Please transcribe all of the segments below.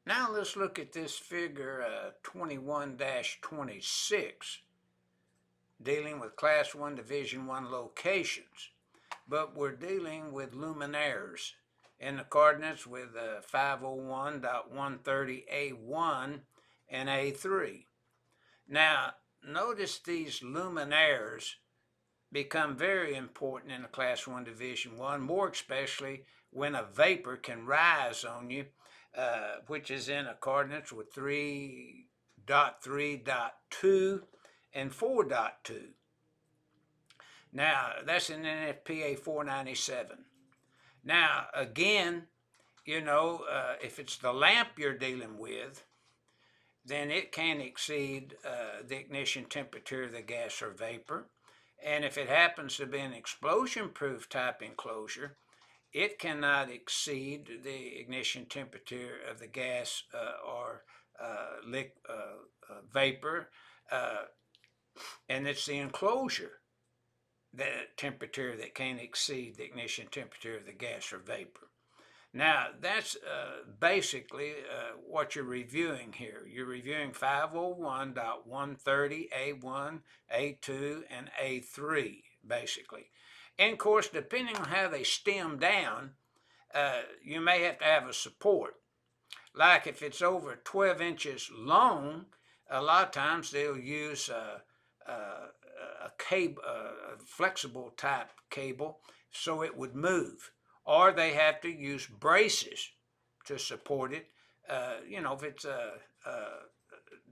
Now let's look at this figure 21-26, dealing with Class 1 Division 1 locations. But we're dealing with luminaires in the coordinates with 501.130A1 and A3. Now, notice these luminaires become very important in a Class 1 Division 1, more especially when a vapor can rise on you, which is in coordinates with 3.3.2 and 4.2. Now, that's in NFPA 497. Now, again, if it's the lamp you're dealing with, then it can exceed the ignition temperature of the gas or vapor. And if it happens to be an explosion-proof type enclosure, it cannot exceed the ignition temperature of the gas or vapor, and it's the enclosure, the temperature that can't exceed the ignition temperature of the gas or vapor. Now, that's basically what you're reviewing here. You're reviewing 501.130A1, A2, and A3, basically. And, of course, depending on how they stem down, you may have to have a support. Like if it's over 12 inches long, a lot of times they'll use a cable, a flexible type cable, so it would move. Or they have to use braces to support it. If it's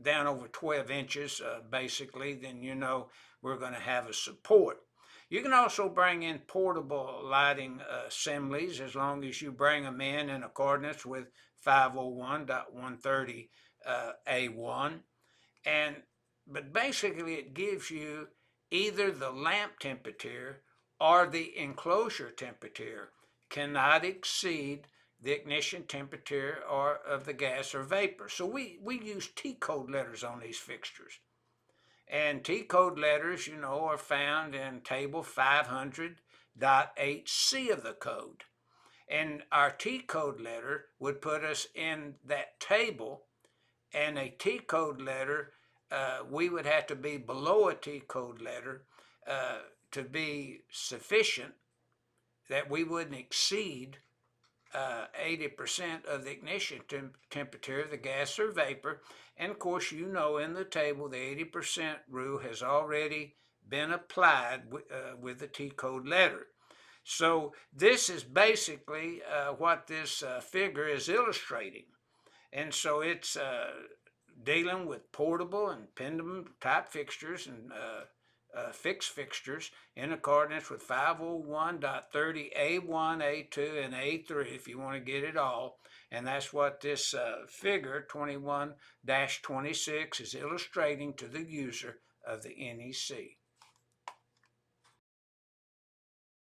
down over 12 inches, basically, then we're going to have a support. You can also bring in portable lighting assemblies as long as you bring them in accordance with 501.130A1. But basically it gives you either the lamp temperature or the enclosure temperature cannot exceed the ignition temperature or of the gas or vapor. So we use T-code letters on these fixtures. And T-code letters, are found in table 500.8C of the code. And our T-code letter would put us in that table, and a T-code letter, we would have to be below a T-code letter to be sufficient that we wouldn't exceed 80% of the ignition temperature of the gas or vapor. And of course, in the table, the 80% rule has already been applied with the T-code letter. So this is basically what this figure is illustrating. And so it's dealing with portable and pendulum type fixtures and fixed fixtures in accordance with 501.30A1, A2, and A3 if you want to get it all. And that's what this figure 21-26 is illustrating to the user of the NEC.